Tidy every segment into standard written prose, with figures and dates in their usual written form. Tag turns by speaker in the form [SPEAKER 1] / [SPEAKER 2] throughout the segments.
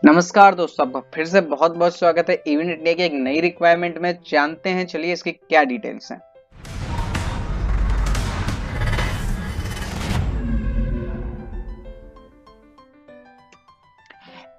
[SPEAKER 1] नमस्कार दोस्तों, आपका फिर से बहुत बहुत स्वागत है इवेंट इंडिया की एक नई रिक्वायरमेंट में। जानते हैं, चलिए इसकी क्या डिटेल्स हैं।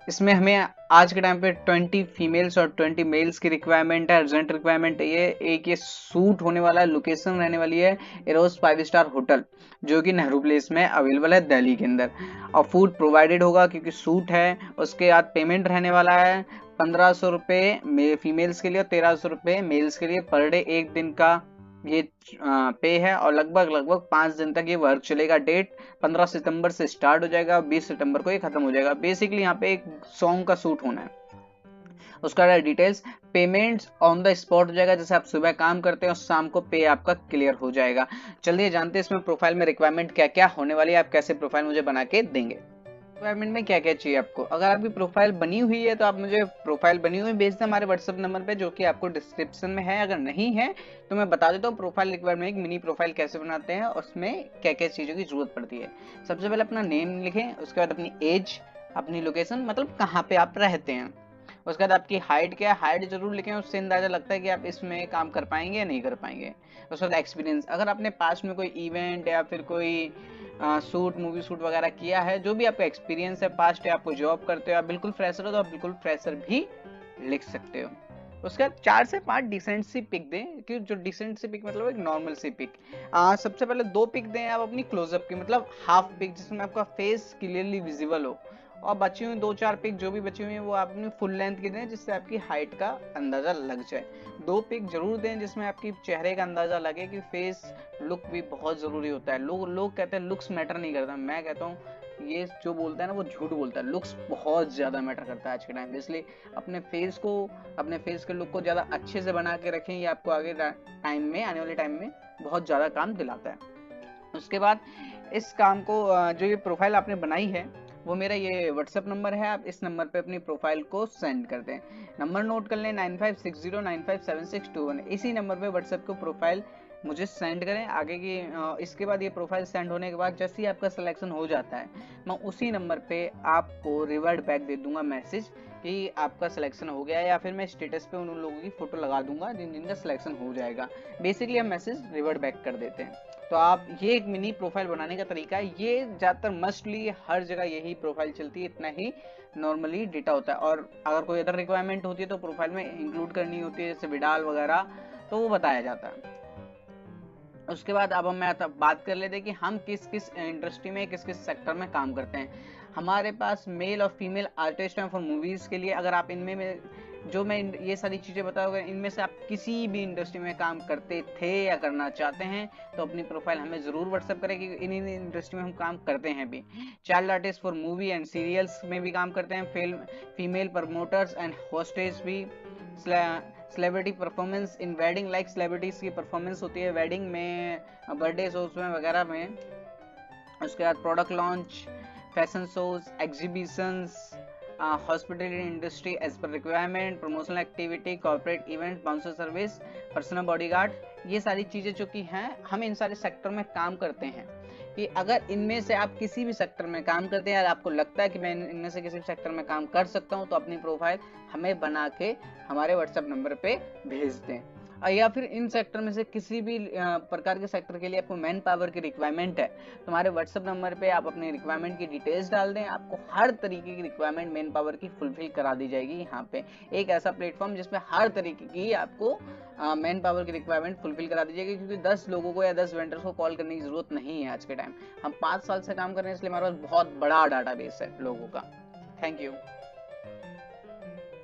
[SPEAKER 1] इसमें हमें आज के टाइम पे 20 फीमेल्स और 20 मेल्स की रिक्वायरमेंट है। अर्जेंट रिक्वायरमेंट है ये सूट होने वाला है। लोकेशन रहने वाली है एरोस 5 स्टार होटल, जो कि नेहरू प्लेस में अवेलेबल है दिल्ली के अंदर। और फूड प्रोवाइडेड होगा क्योंकि सूट है। उसके बाद पेमेंट रहने वाला है 1500 रुपये फीमेल्स के लिए और 1300 रुपये मेल्स के लिए पर डे। एक दिन का ये पे है और लगभग 5 दिन तक ये वर्क चलेगा। डेट 15 सितंबर से स्टार्ट हो जाएगा, 20 सितंबर को ये खत्म हो जाएगा। बेसिकली यहाँ पे एक सॉन्ग का शूट होना है। उसका details payments on the spot हो जाएगा। जैसे आप सुबह काम करते हैं और शाम को पे आपका क्लियर हो जाएगा। चलिए जानते हैं इसमें प्रोफाइल में रिक्वायरमेंट क्या क्या होने वाली है, आप कैसे प्रोफाइल मुझे बना के देंगे। रिक्वायरमेंट में क्या क्या चाहिए आपको। अगर आपकी प्रोफाइल बनी हुई है तो आप मुझे प्रोफाइल बनी हुई भेज दें हमारे व्हाट्सएप नंबर पे, जो कि आपको डिस्क्रिप्शन में है। अगर नहीं है तो मैं बता देता हूँ प्रोफाइल रिक्वायरमेंट, एक मिनी प्रोफाइल कैसे बनाते हैं, उसमें क्या क्या चीज़ों की जरूरत पड़ती है। सबसे पहले अपना नेम लिखें, उसके बाद अपनी एज, अपनी लोकेशन मतलब कहाँ पे आप रहते हैं। उसके बाद आपकी हाइट क्या है, हाइट जरूर लिखें, उससे अंदाजा लगता है कि आप इसमें काम कर पाएंगे या नहीं कर पाएंगे। उसके बाद एक्सपीरियंस, अगर आपने पास्ट में कोई इवेंट या फिर कोई शूट मूवी शूट वगैरह किया है, जो भी आपका एक्सपीरियंस है पास्ट है, आपको जॉब करते हो, आप बिल्कुल फ्रेशर हो तो आप बिल्कुल फ्रेशर भी लिख सकते हो। उसके बाद 4 से 5 डिसेंट सी पिक दें, कि जो डिसेंट सी पिक मतलब एक नॉर्मल सी पिक। सबसे पहले 2 पिक दें आप अपनी क्लोजअप की, मतलब हाफ पिक जिसमें आपका फेस क्लियरली विजिबल हो। और बची हुई 2-4 पिक जो भी बची हुई है वो आप अपनी फुल लेंथ की दें, जिससे आपकी हाइट का अंदाजा लग जाए। 2 पिक जरूर दें जिसमें आपकी चेहरे का अंदाजा लगे, कि फेस लुक भी बहुत जरूरी होता है। लोग कहते हैं लुक्स मैटर नहीं करता, मैं कहता हूँ ये जो बोलता है ना वो झूठ बोलता है। लुक्स बहुत ज्यादा मैटर करता है आज के टाइम पे, इसलिए अपने फेस के लुक को ज्यादा अच्छे से बना के रखें। ये आपको आगे टाइम में, आने वाले टाइम में बहुत ज्यादा काम दिलाता है। उसके बाद इस काम को जो ये प्रोफाइल आपने बनाई है वो मेरा ये व्हाट्सएप नंबर है, आप इस नंबर पे अपनी प्रोफाइल को सेंड कर दें। नंबर नोट कर लें 9560957621। इसी नंबर पे व्हाट्सएप को प्रोफाइल मुझे सेंड करें। आगे की इसके बाद ये प्रोफाइल सेंड होने के बाद जैसे ही आपका सिलेक्शन हो जाता है, मैं उसी नंबर पे आपको रिवर्ट बैक दे दूंगा मैसेज कि आपका सिलेक्शन हो गया है, या फिर मैं स्टेटस पे उन लोगों की फोटो लगा दूंगा जिन जिनका सिलेक्शन हो जाएगा। बेसिकली हम मैसेज रिवर्ट बैक कर देते हैं। तो आप ये एक मिनी प्रोफाइल बनाने का तरीका है। ये ज्यादातर मस्टली हर जगह यही प्रोफाइल चलती है, इतना ही नॉर्मली डेटा होता है। और अगर कोई अदर रिक्वायरमेंट होती है तो प्रोफाइल में इंक्लूड करनी होती है, जैसे विडाल वगैरह, तो वो बताया जाता है। उसके बाद अब हम बात कर लेते हैं कि हम किस किस इंडस्ट्री में, किस किस सेक्टर में काम करते हैं। हमारे पास मेल और फीमेल आर्टिस्ट हैं फॉर मूवीज के लिए। अगर आप इनमें में जो मैं ये सारी चीजें बताऊंगा, इनमें से आप किसी भी इंडस्ट्री में काम करते थे या करना चाहते हैं तो अपनी प्रोफाइल हमें जरूर व्हाट्सएप करें, कि इन इंडस्ट्री में हम काम करते हैं भी। Child artist for movie and serials में भी काम करते हैं। Film female promoters and hostage भी। Celebrity performance in wedding, like celebrities की परफॉर्मेंस होती है वेडिंग में, बर्थडे शोज में वगैरह में। उसके बाद product launch, fashion shows, exhibitions, hospitality industry as per requirement, promotional activity, corporate event, bouncer service, personal bodyguard. ये सारी चीजें जो कि हैं, हम इन सारे सेक्टर में काम करते हैं। कि अगर इनमें से आप किसी भी सेक्टर में काम करते हैं, आपको लगता है कि मैं इनमें से किसी भी सेक्टर में काम कर सकता हूं, तो अपनी प्रोफाइल हमें बना के हमारे व्हाट्सएप नंबर पे भेज दें। या फिर इन सेक्टर में से किसी भी प्रकार के सेक्टर के लिए आपको मैन पावर की रिक्वायरमेंट है, तो हमारे व्हाट्सएप नंबर पे आप अपने रिक्वायरमेंट की डिटेल्स डाल दें। आपको हर तरीके की रिक्वायरमेंट मैन पावर की फुलफिल करा दी जाएगी। यहाँ पे एक ऐसा प्लेटफॉर्म जिसमें हर तरीके की आपको मैन पावर की रिक्वायरमेंट फुलफिल करा दी जाएगी, क्योंकि 10 लोगों को या 10 वेंडर्स को कॉल करने की जरूरत नहीं है आज के टाइम। हम 5 साल से काम कर रहे हैं, इसलिए हमारे पास बहुत बड़ा डाटाबेस है लोगों का। Thank you.